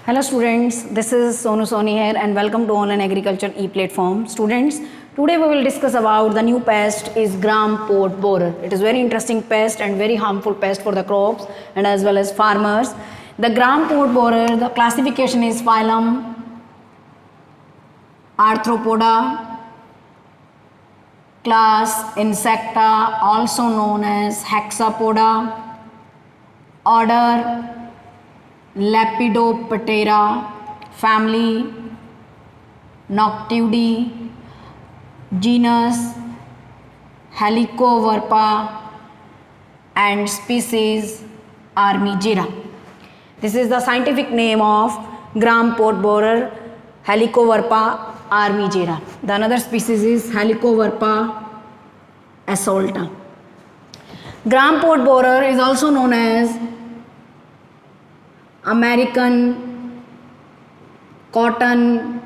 Hello students, this is Sonu Soni here and welcome to Online Agriculture e-platform. Students, today we will discuss about the new pest is gram pot borer. It is very interesting pest and very harmful pest for the crops and as well as farmers. The gram pot borer, the classification is phylum Arthropoda, class Insecta, also known as Hexapoda, order Lepidoptera, family Noctuidae, genus Helicoverpa, and species Armigera. This is the scientific name of gram pot borer, Helicoverpa armigera. The another species is Helicoverpa assaulta. Gram pot borer is also known as American cotton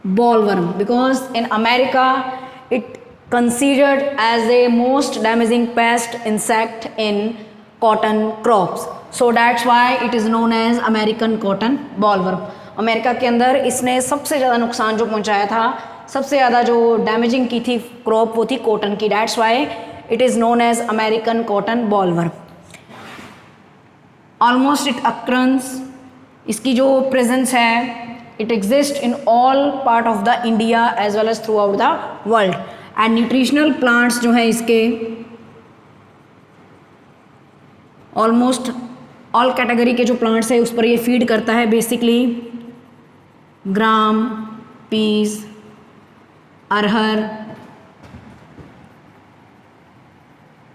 bollworm because in America it considered as a most damaging pest insect in cotton crops. So that's why it is known as American cotton bollworm. America के अंदर इसने सबसे ज़्यादा नुकसान जो पहुंचाया था, सबसे ज़्यादा जो डैमेजिंग की थी क्रॉप वो थी कॉटन की. That's why it is known as American cotton bollworm. Almost it occurs, इसकी जो प्रेजेंस है it exist in all part of the India as well as throughout the world. And nutritional plants जो हैं इसके almost all category के जो plants है उस पर ये फीड करता है. Basically gram, peas, arhar,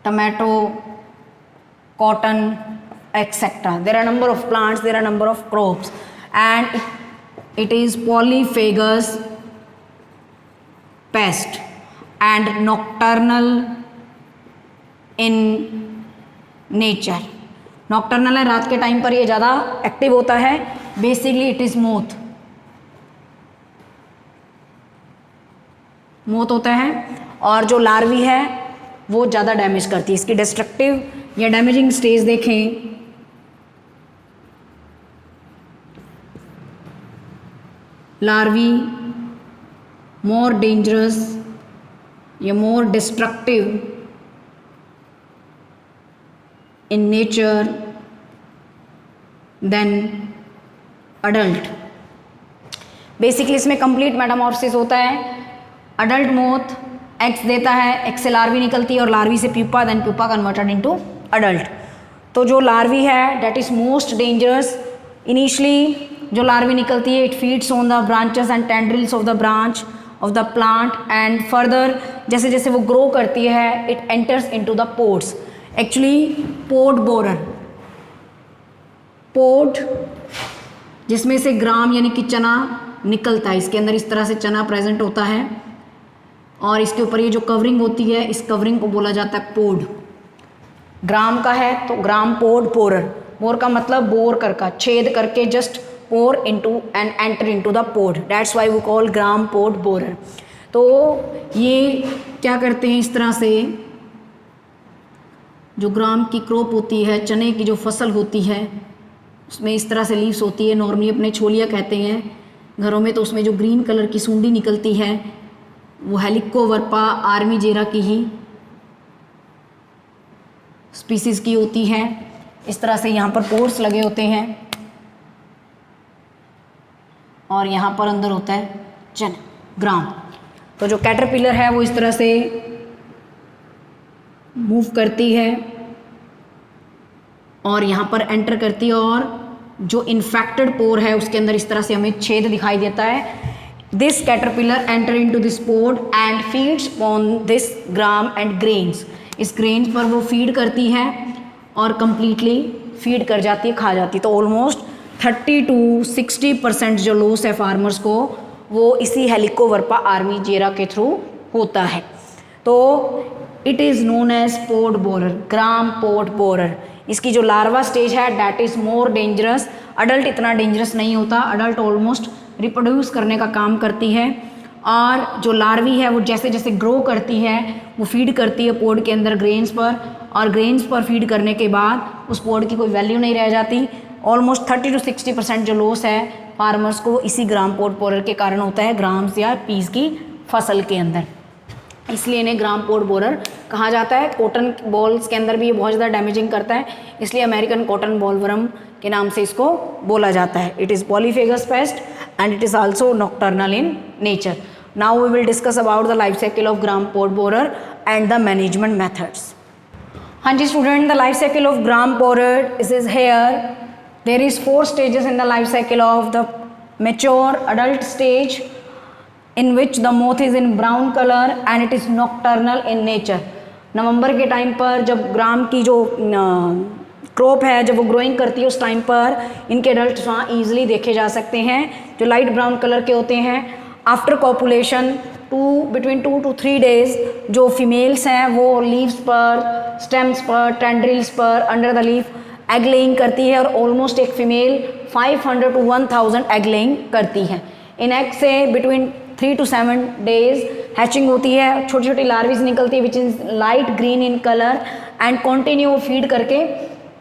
tomato, cotton, etc. There are number of plants, there are number of crops, and it is polyphagous pest and nocturnal in nature. Nocturnal है, रात के टाइम पर ये ज़्यादा एक्टिव होता है. बेसिकली इट इज़ मोथ होता है और जो लार्वी है वो ज़्यादा डैमेज करती है. इसकी डिस्ट्रक्टिव या डैमेजिंग स्टेज देखें, लार्वी मोर डेंजरस या more destructive in nature than adult. Basically इसमें कंप्लीट मेटामॉर्फोसिस होता है. अडल्ट मोथ एग्स देता है, एग से लार्वी निकलती है और लार्वी से pupa, then pupa converted into adult. तो जो लार्वी है that is most dangerous. Initially जो लार्वी निकलती है it feeds on the branches and tendrils of the branch of the plant and further जैसे जैसे वो ग्रो करती है it enters into the pods. Actually pod borer, pod जिसमें से ग्राम यानी कि चना निकलता है, इसके अंदर इस तरह से चना प्रेजेंट होता है और इसके ऊपर ये जो कवरिंग होती है इस कवरिंग को बोला जाता है पोड. ग्राम का है तो ग्राम पोड बोरर. बोर का मतलब बोर करका, छेद करके just pour into and enter into the pod. That's why we call gram pod borer. तो ये क्या करते हैं, इस तरह से जो ग्राम की क्रॉप होती है, चने की जो फसल होती है उसमें इस तरह से लीव्स होती है. नॉर्मली अपने छोलिया कहते हैं घरों में. तो उसमें जो ग्रीन कलर की सूंडी निकलती है वो हेलिकोवर्पा आर्मीजेरा की ही स्पीसीज की होती है. इस तरह से यहाँ पर पोर्स लगे होते हैं और यहाँ पर अंदर होता है चना, ग्राम. तो जो कैटरपिलर है वो इस तरह से मूव करती है और यहाँ पर एंटर करती है और जो इन्फेक्टेड पोर है उसके अंदर इस तरह से हमें छेद दिखाई देता है. This caterpillar enter into this pod and feeds on this gram and grains. इस ग्रेन्स पर वो फीड करती है और कंप्लीटली फीड कर जाती है, खा जाती है. तो ऑलमोस्ट 30 to 60% जो लॉस है फार्मर्स को वो इसी हेलिकोवर्पा आर्मीजेरा के थ्रू होता है. तो it is known as pod borer, gram pod borer. इसकी जो लार्वा स्टेज है that is more dangerous. Adult इतना डेंजरस नहीं होता. अडल्ट ऑलमोस्ट रिप्रोड्यूस करने का काम करती है और जो लार्वी है वो जैसे जैसे ग्रो करती है वो फीड करती है पोड के अंदर ग्रेन्स पर, और ग्रेन्स पर फीड करने के बाद उस पोड की कोई वैल्यू नहीं रह जाती ऑलमोस्ट 30 to 60% जो लॉस है फार्मर्स को इसी ग्राम पोर्ट बोरर के कारण होता है ग्राम्स या पीस की फसल के अंदर, इसलिए इन्हें ग्राम पोर्ट बोरर कहा जाता है। कॉटन बॉल्स के अंदर भी ये बहुत ज़्यादा डैमेजिंग करता है, इसलिए अमेरिकन कॉटन बॉलवर्म के नाम से इसको बोला जाता है। It is polyphagous pest and it is also nocturnal in nature. Now we will discuss about the life cycle of gram pod borer and the management methods. हाँ जी student, the life cycle of gram pod is here. There is 4 stages in the life cycle of the mature adult stage, in which the moth is in brown color and it is nocturnal in nature। नवंबर के time पर जब ग्राम की जो crop है जब वो growing करती है उस टाइम पर इनके अडल्ट वहाँ ईजिली देखे जा सकते हैं जो लाइट ब्राउन कलर के होते हैं। After copulation between 2 to 3 days जो फीमेल्स हैं वो लीव्स पर, स्टेम्स पर, टेंड्रिल्स पर, under the leaf egg laying करती है और ऑलमोस्ट एक फीमेल 500 to 1000 एग लेइंग करती है। इन एग से बिटवीन 3 to 7 days हैचिंग होती है, छोटी छोटी लार्वीज निकलती है which is light green in colour and continue feed करके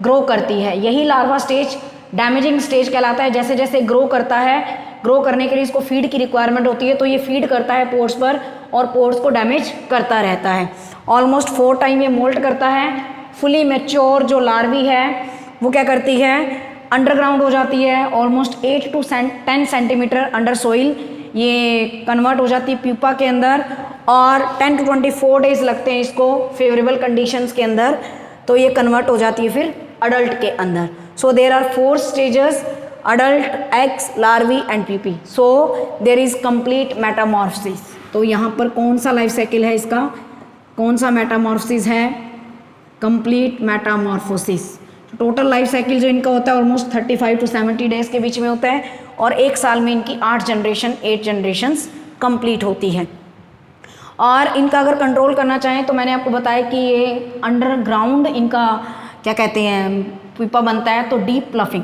ग्रो करती है। यही लार्वा स्टेज डैमेजिंग स्टेज कहलाता है। जैसे जैसे ग्रो करता है, ग्रो करने के लिए इसको फीड की रिक्वायरमेंट होती है तो ये फीड करता है पोर्स पर और पोर्स को डैमेज करता रहता है। ऑलमोस्ट 4 टाइम ये मोल्ट करता है। फुली मैच्योर जो लार्वी है वो क्या करती है, अंडरग्राउंड हो जाती है, almost 8 to 10 centimetre under soil ये कन्वर्ट हो जाती है प्यूपा के अंदर और 10 to 24 days लगते हैं इसको फेवरेबल कंडीशंस के अंदर, तो ये कन्वर्ट हो जाती है फिर अडल्ट के अंदर। So there are 4 stages, adult, eggs, larvae and pupae. So there is complete metamorphosis. तो यहाँ पर कौन सा लाइफ साइकिल है इसका, कौन सा मेटामॉर्फोसिस है, complete Metamorphosis. Total life cycle जो इनका होता है ऑलमोस्ट 35 to 70 days के बीच में होता है और 1 साल में इनकी 8 जनरेशंस कंप्लीट होती है। और इनका अगर कंट्रोल करना चाहें तो मैंने आपको बताया कि ये अंडरग्राउंड इनका क्या कहते हैं पीपा बनता है, तो deep ploughing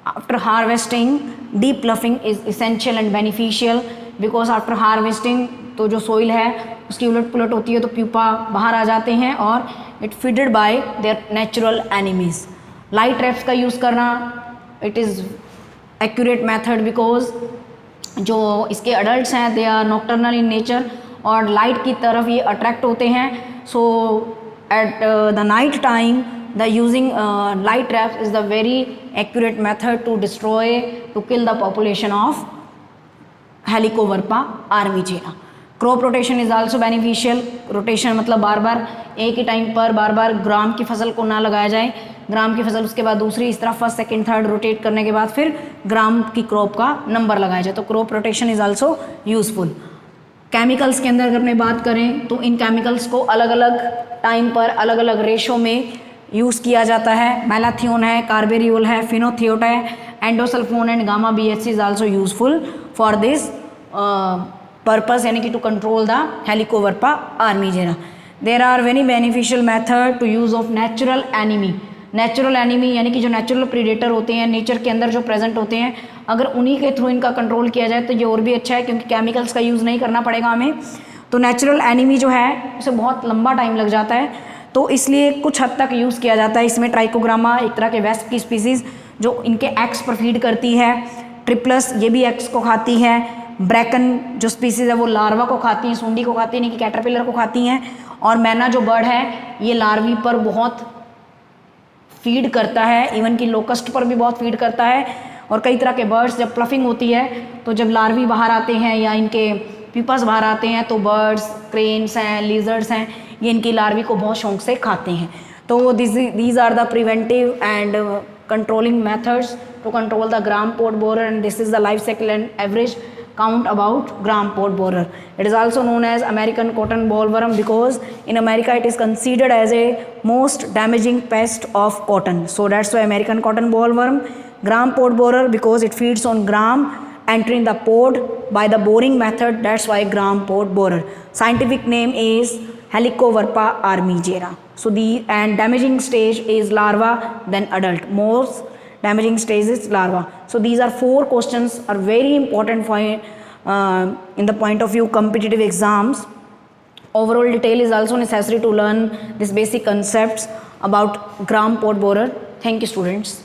after harvesting, deep ploughing is essential and beneficial because after harvesting तो जो सोइल है उसकी उलट पुलट होती है तो प्यूपा बाहर आ जाते हैं और it feeded by their natural enemies. Light traps का यूज़ करना it is accurate method because जो इसके अडल्ट्स हैं they are nocturnal in nature और लाइट की तरफ ये अट्रैक्ट होते हैं। So at the night time the using light traps is the very accurate method to destroy to kill the population of Helicoverpa armigera. Crop rotation is also beneficial. Rotation मतलब बार बार एक ही time पर बार बार ग्राम की फसल को ना लगाया जाए, ग्राम की फसल उसके बाद दूसरी, इस तरह फर्स्ट सेकंड थर्ड रोटेट करने के बाद फिर ग्राम की क्रॉप का नंबर लगाया जाए, तो crop rotation is also useful. Chemicals के अंदर अगर अपने बात करें तो इन केमिकल्स को अलग अलग टाइम पर अलग अलग रेशो में यूज़ किया जाता है। मैलाथियोन है, कार्बेरियोल है, फिनोथियोट है, endosulfan and gamma BHC is also useful for this purpose, यानी कि to control the Helicoverpa armigera. There are very beneficial method to use of natural enemy. Natural enemy यानी कि जो नेचुरल प्रीडेटर होते हैं नेचर के अंदर जो प्रेजेंट होते हैं, अगर उन्हीं के थ्रू इनका कंट्रोल किया जाए तो ये और भी अच्छा है क्योंकि केमिकल्स का यूज़ नहीं करना पड़ेगा हमें। तो नेचुरल एनिमी जो है उसे बहुत लंबा टाइम लग जाता है, तो इसलिए कुछ हद तक यूज़ किया जाता है। इसमें ट्राइकोग्रामा एक तरह के वेस्प की स्पीसीज़ जो इनके एग्स पर फीड करती है, ट्रिप्लस ये भी एग्स को खाती है, ब्रैकन जो स्पीसीज़ है वो लार्वा को खाती हैं, सूंडी को खाती है, यानी कि कैटरपिलर को खाती हैं, और मैना जो बर्ड है ये लार्वी पर बहुत फीड करता है, इवन कि लोकस्ट पर भी बहुत फीड करता है। और कई तरह के बर्ड्स जब प्लफिंग होती है तो जब लार्वी बाहर आते हैं या इनके पीपस बाहर आते हैं तो बर्ड्स, क्रेन्स हैं, लिजर्ड्स हैं, ये इनकी लार्वी को बहुत शौक से खाते हैं। तो these are the preventive and controlling methods to control the gram pot borer, and this is the life cycle and average count about gram pot borer. It is also known as American cotton bollworm because in America it is considered as a most damaging pest of cotton. So that's why American cotton bollworm. Gram pot borer because it feeds on gram entering the pod by the boring method. That's why gram pot borer. Scientific name is Helicoverpa armigera. So the and damaging stage is larva, then adult. Most damaging stage is larva. So these are 4 questions are very important for in the point of view competitive exams. Overall detail is also necessary to learn these basic concepts about gram pot borer. Thank you students.